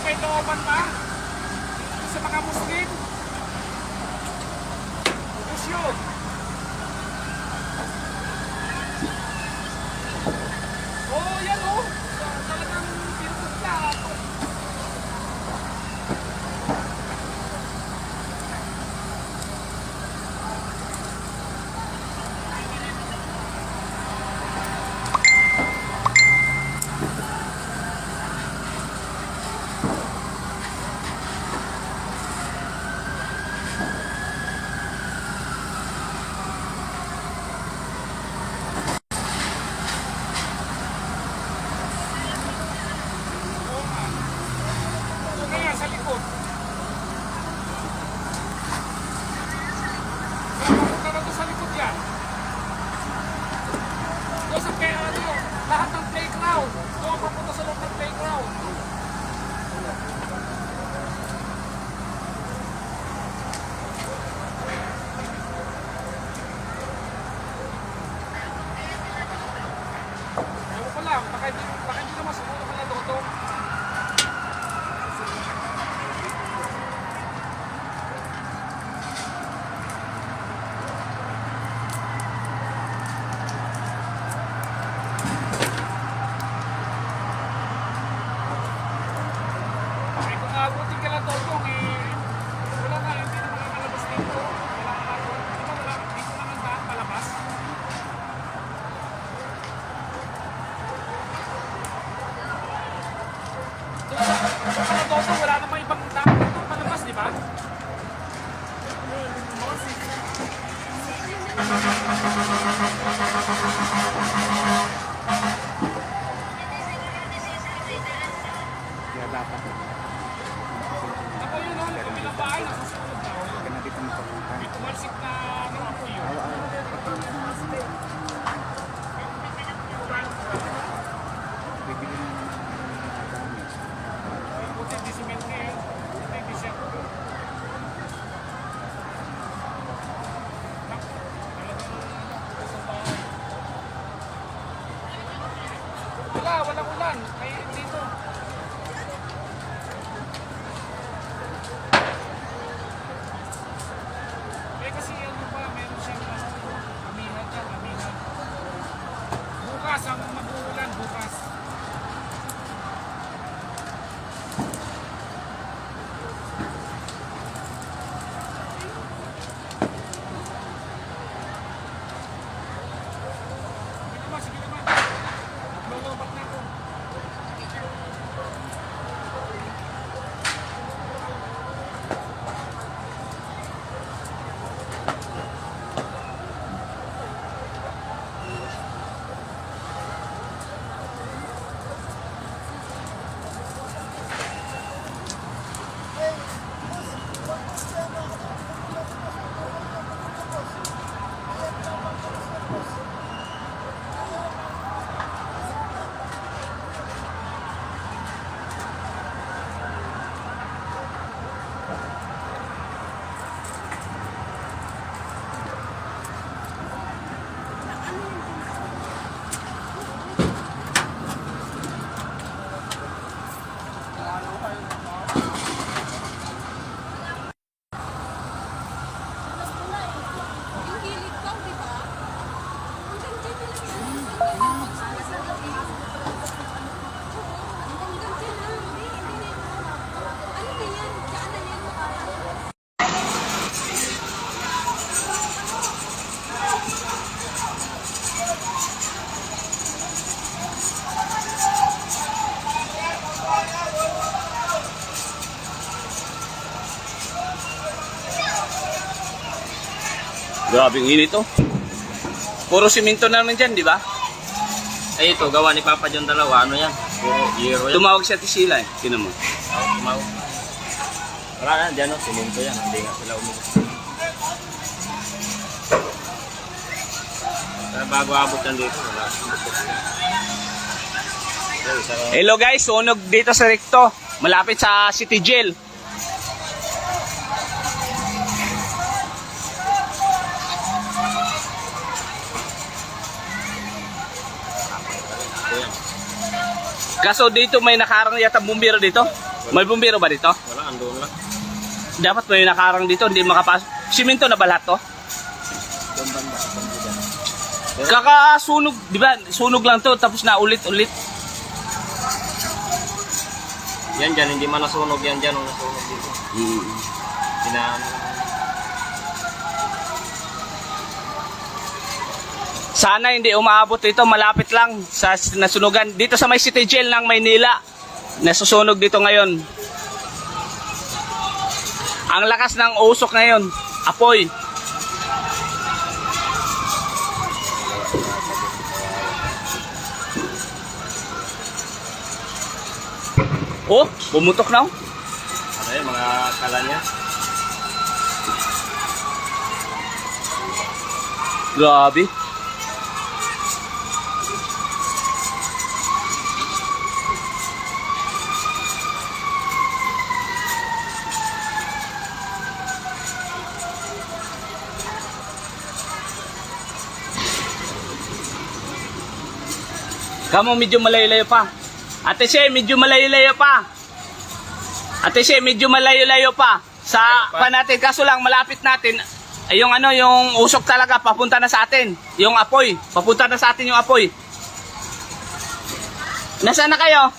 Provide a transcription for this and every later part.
may looban pa. Sa mga Muslim. Pusyo. Oh, yan oh. Talagang pinutla. Sa likod. Papunta na to sa likod yan. Doon sa lahat ng playground. Doon papunta sa loob ng playground. Ewan ko lang, baka hindi naman siguro ka na doon. Abutin ka lang totong wala na, hindi na makakalabas dito. Wala dito naman daan palabas. Sa totong wala namang ibang daan dito palabas, di ba? Kaya dapat Ako yun o, kabilang bahay, nasusunod na. na dito mapapunta. May tumalsik na ako yun. Bibili na naman ng dami. Buti di cement ngayon. Buti di siya. Walang ulan. May dito. Kasi ano pa, meron siyang amihan dyan, amihan. Bukas ang mag-uulan, bukas. Sige naman. Lolobat na ako. Grabe ang init oh. Puro simento na naman dyan, di ba? Ay, ito, gawa ni Papa John dalawa. Ano yan? Euro yan. Tumawag siya Tisila eh. Tinan mo. Tumawag. Wala na, dyan o. Simento yan. Hindi nga sila umigos. Bago abot yan dito, wala. Hello guys, sunog dito sa Recto. Malapit sa City Jail. Kaso dito may nakarang yata bumbero dito. May bumbero ba dito? Wala, andun lang. Dapat may nakarang dito, hindi makapasok. Siminto na ba lahat to? Yung banda, banda. Kakasunog, di ba? Sunog lang to, tapos na ulit-ulit. Yan dyan, hindi man nasunog yan dyan. Nung nasunog dito. Pinaano. Sana hindi umaabot ito, malapit lang sa nasunugan. Dito sa may City Jail ng Maynila, nasusunog dito ngayon. Ang lakas ng usok ngayon, apoy. Oh, bumutok na oh. Ano yun, mga kala niya. Grabe. Kamu medyo malayo-layo pa. Ate She, medyo malayo-layo pa. Ate She, medyo malayo-layo pa. Sa pa natin, kaso lang malapit natin. Ay, yung ano, yung usok talaga papunta na sa atin. Yung apoy, papunta na sa atin yung apoy. Nasaan na kayo?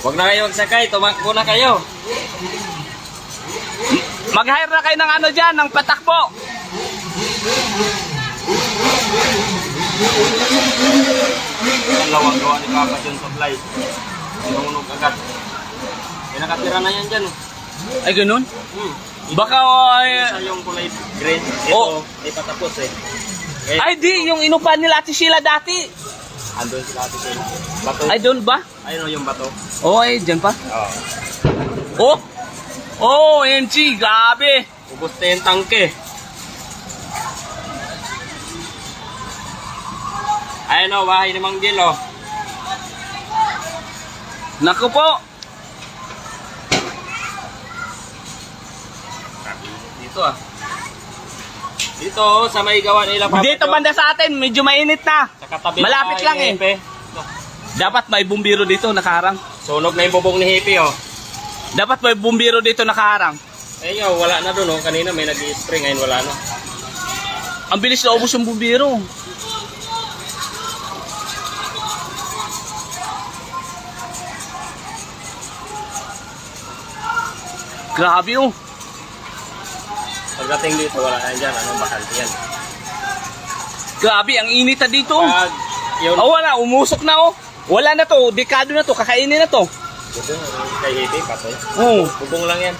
Huwag na kayo magsakay, tumakbo na kayo. Mag-hire na kayo ng ano dyan, ng patakbo. Ang lawang gawa ni Papa John Supply. Sinunog agad. May nakatira na yan dyan. Ay, ganun? Baka, Isa yung kulay green. Ito, Oh. ay patapos eh. Eh, ay di, yung inupan nila Ate Sheila dati. andun sila ate sila. Bato. Ay, doon ba? Ayun o yung bato. Oo, ay, dyan pa. Oo. Oh! Oh, MG, grabe. Ubus na yung tangke. Ayun o, bahay ni Mang Gil o. Naku po. Dito ah. Dito sa may gawa nila Papa Dito John. banda sa atin, medyo mainit na. Sa katabi ng Malapit bahay lang ni eh. Hepe. Dapat may bumbiro dito nakaharang. Sunog na yung bubong ni Hepe oh. Dapat may bumbiro dito nakaharang. Eh nga, wala na doon oh. Kanina may nag-i-spray, ngayon wala na. Ang bilis na ubos yung bumbiro. Grabe oh. Pagdating dito, wala na dyan. Anong bakante yan? Grabe, ang init na dito. Pag yun, Oh, wala, umusok na oh. Wala na to, dekado na to, kakainin na to. bubong kay Hepe, patoy. Oh. Bubong lang yan.